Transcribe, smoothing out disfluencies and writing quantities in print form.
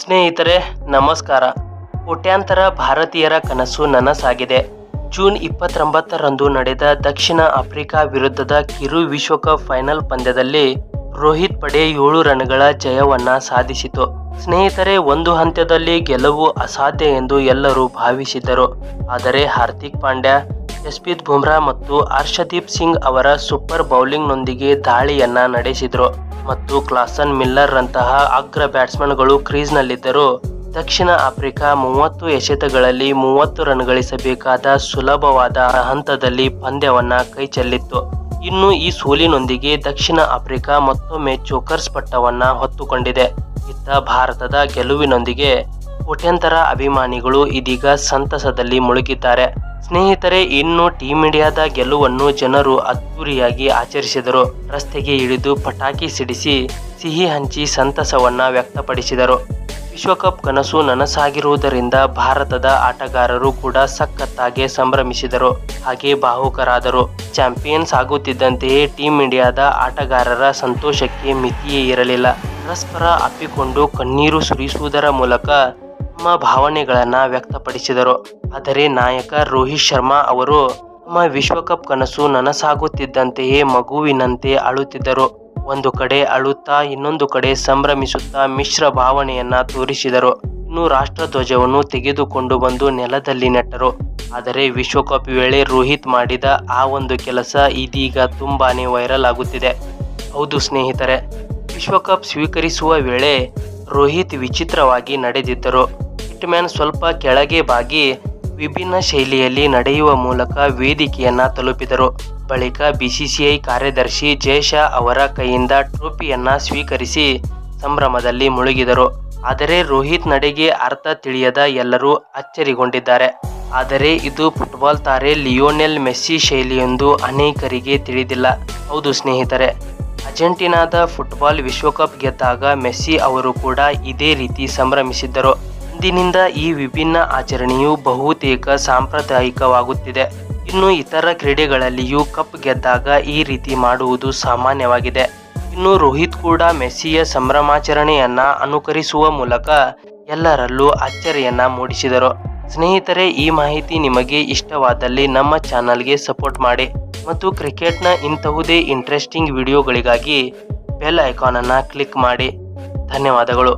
ಸ್ನೇಹಿತರೆ ನಮಸ್ಕಾರ. ಕೋಟ್ಯಾಂತರ ಭಾರತೀಯರ ಕನಸು ನನಸಾಗಿದೆ. ಜೂನ್ 29ರಂದು ನಡೆದ ದಕ್ಷಿಣ ಆಫ್ರಿಕಾ ವಿರುದ್ಧದ ಕಿರು ವಿಶ್ವಕಪ್ ಫೈನಲ್ ಪಂದ್ಯದಲ್ಲಿ ರೋಹಿತ್ ಪಡೆ 7 ರನ್ಗಳ ಜಯವನ್ನ ಸಾಧಿಸಿತು. ಸ್ನೇಹಿತರೆ, ಒಂದು ಹಂತದಲ್ಲಿ ಗೆಲುವು ಅಸಾಧ್ಯ ಎಂದು ಎಲ್ಲರೂ ಭಾವಿಸಿದ್ದರು. ಆದರೆ ಹಾರ್ದಿಕ್ ಪಾಂಡ್ಯ, ಜಸ್ಪ್ರೀತ್ ಬುಮ್ರಾ ಮತ್ತು ಹರ್ಷದೀಪ್ ಸಿಂಗ್ ಅವರ ಸೂಪರ್ ಬೌಲಿಂಗ್ನೊಂದಿಗೆ ದಾಳಿಯನ್ನ ನಡೆಸಿದ್ರು ಮತ್ತು ಕ್ಲಾಸನ್ ಮಿಲ್ಲರ್ ರಂತಹ ಅಗ್ರ ಬ್ಯಾಟ್ಸ್ಮನ್ಗಳು ಕ್ರೀಸ್ನಲ್ಲಿದ್ದರು. ದಕ್ಷಿಣ ಆಫ್ರಿಕಾ 30 ಎಸೆತಗಳಲ್ಲಿ 30 ರನ್ ಗಳಿಸಬೇಕಾದ ಸುಲಭವಾದ ಹಂತದಲ್ಲಿ ಪಂದ್ಯವನ್ನ ಕೈಚೆಲ್ಲಿತ್ತು. ಇನ್ನು ಈ ಸೋಲಿನೊಂದಿಗೆ ದಕ್ಷಿಣ ಆಫ್ರಿಕಾ ಮತ್ತೊಮ್ಮೆ ಚೋಕರ್ಸ್ ಪಟ್ಟವನ್ನ ಹೊತ್ತುಕೊಂಡಿದೆ. ಇತ್ತ ಭಾರತದ ಗೆಲುವಿನೊಂದಿಗೆ ಕೋಟ್ಯಂತರ ಅಭಿಮಾನಿಗಳು ಇದೀಗ ಸಂತಸದಲ್ಲಿ ಮುಳುಗಿದ್ದಾರೆ. ಸ್ನೇಹಿತರೆ, ಇನ್ನು ಟೀಂ ಇಂಡಿಯಾದ ಗೆಲುವನ್ನು ಜನರು ಅದ್ದೂರಿಯಾಗಿ ಆಚರಿಸಿದರು. ರಸ್ತೆಗೆ ಇಳಿದು ಪಟಾಕಿ ಸಿಡಿಸಿ ಸಿಹಿ ಹಂಚಿ ಸಂತಸವನ್ನ ವ್ಯಕ್ತಪಡಿಸಿದರು. ವಿಶ್ವಕಪ್ ಕನಸು ನನಸಾಗಿರುವುದರಿಂದ ಭಾರತದ ಆಟಗಾರರು ಕೂಡ ಸಖತ್ತಾಗಿ ಸಂಭ್ರಮಿಸಿದರು, ಹಾಗೆ ಭಾವುಕರಾದರು. ಚಾಂಪಿಯನ್ಸ್ ಆಗುತ್ತಿದ್ದಂತೆಯೇ ಟೀಂ ಇಂಡಿಯಾದ ಆಟಗಾರರ ಸಂತೋಷಕ್ಕೆ ಮಿತಿಯೇ ಇರಲಿಲ್ಲ. ಪರಸ್ಪರ ಅಪ್ಪಿಕೊಂಡು ಕಣ್ಣೀರು ಸುರಿಸುವುದರ ಮೂಲಕ ತಮ್ಮ ಭಾವನೆಗಳನ್ನ ವ್ಯಕ್ತಪಡಿಸಿದರು. ಆದರೆ ನಾಯಕ ರೋಹಿತ್ ಶರ್ಮಾ ಅವರು ತಮ್ಮ ವಿಶ್ವಕಪ್ ಕನಸು ನನಸಾಗುತ್ತಿದ್ದಂತೆಯೇ ಮಗುವಿನಂತೆ ಅಳುತ್ತಿದ್ದರು. ಒಂದು ಕಡೆ ಅಳುತ್ತಾ ಇನ್ನೊಂದು ಕಡೆ ಸಂಭ್ರಮಿಸುತ್ತಾ ಮಿಶ್ರ ಭಾವನೆಯನ್ನ ತೋರಿಸಿದರು. ಇನ್ನು ರಾಷ್ಟ್ರ ಧ್ವಜವನ್ನು ತೆಗೆದುಕೊಂಡು ಬಂದು ನೆಲದಲ್ಲಿ ನೆಟ್ಟರು. ಆದರೆ ವಿಶ್ವಕಪ್ ವೇಳೆ ರೋಹಿತ್ ಮಾಡಿದ ಆ ಒಂದು ಕೆಲಸ ಇದೀಗ ತುಂಬಾನೇ ವೈರಲ್ ಆಗುತ್ತಿದೆ. ಹೌದು ಸ್ನೇಹಿತರೆ, ವಿಶ್ವಕಪ್ ಸ್ವೀಕರಿಸುವ ವೇಳೆ ರೋಹಿತ್ ವಿಚಿತ್ರವಾಗಿ ನಡೆದಿದ್ದರು. ಹಿಟ್ಮ್ಯಾನ್ ಸ್ವಲ್ಪ ಕೆಳಗೆ ಬಾಗಿ ವಿಭಿನ್ನ ಶೈಲಿಯಲ್ಲಿ ನಡೆಯುವ ಮೂಲಕ ವೇದಿಕೆಯನ್ನ ತಲುಪಿದರು. ಬಳಿಕ ಬಿಸಿಸಿಐ ಕಾರ್ಯದರ್ಶಿ ಜೈ ಶಾ ಅವರ ಕೈಯಿಂದ ಟ್ರೋಫಿಯನ್ನ ಸ್ವೀಕರಿಸಿ ಸಂಭ್ರಮದಲ್ಲಿ ಮುಳುಗಿದರು. ಆದರೆ ರೋಹಿತ್ ನಡೆಗೆ ಅರ್ಥ ತಿಳಿಯದ ಎಲ್ಲರೂ ಅಚ್ಚರಿಗೊಂಡಿದ್ದಾರೆ. ಆದರೆ ಇದು ಫುಟ್ಬಾಲ್ ತಾರೆ ಲಿಯೋನೆಲ್ ಮೆಸ್ಸಿ ಶೈಲಿಯೆಂದು ಅನೇಕರಿಗೆ ತಿಳಿದಿಲ್ಲ. ಹೌದು ಸ್ನೇಹಿತರೆ, ಅರ್ಜೆಂಟೀನಾದ ಫುಟ್ಬಾಲ್ ವಿಶ್ವಕಪ್ ಗೆದ್ದಾಗ ಮೆಸ್ಸಿ ಅವರು ಕೂಡ ಇದೇ ರೀತಿ ಸಂಭ್ರಮಿಸಿದ್ದರು. ಇಂದಿನಿಂದ ಈ ವಿಭಿನ್ನ ಆಚರಣೆಯು ಬಹುತೇಕ ಸಾಂಪ್ರದಾಯಿಕವಾಗುತ್ತಿದೆ. ಇನ್ನು ಇತರ ಕ್ರೀಡೆಗಳಲ್ಲಿಯೂ ಕಪ್ ಗೆದ್ದಾಗ ಈ ರೀತಿ ಮಾಡುವುದು ಸಾಮಾನ್ಯವಾಗಿದೆ. ಇನ್ನು ರೋಹಿತ್ ಕೂಡ ಮೆಸ್ಸಿಯ ಸಂಭ್ರಮಾಚರಣೆಯನ್ನ ಅನುಕರಿಸುವ ಮೂಲಕ ಎಲ್ಲರಲ್ಲೂ ಅಚ್ಚರಿಯನ್ನ ಮೂಡಿಸಿದರು. ಸ್ನೇಹಿತರೆ, ಈ ಮಾಹಿತಿ ನಿಮಗೆ ಇಷ್ಟವಾದಲ್ಲಿ ನಮ್ಮ ಚಾನಲ್ಗೆ ಸಪೋರ್ಟ್ ಮಾಡಿ ಮತ್ತು ಕ್ರಿಕೆಟ್ನ ಇಂತಹುದೇ ಇಂಟ್ರೆಸ್ಟಿಂಗ್ ವಿಡಿಯೋಗಳಿಗಾಗಿ ಬೆಲ್ ಐಕಾನ್ ಅನ್ನ ಕ್ಲಿಕ್ ಮಾಡಿ. ಧನ್ಯವಾದಗಳು.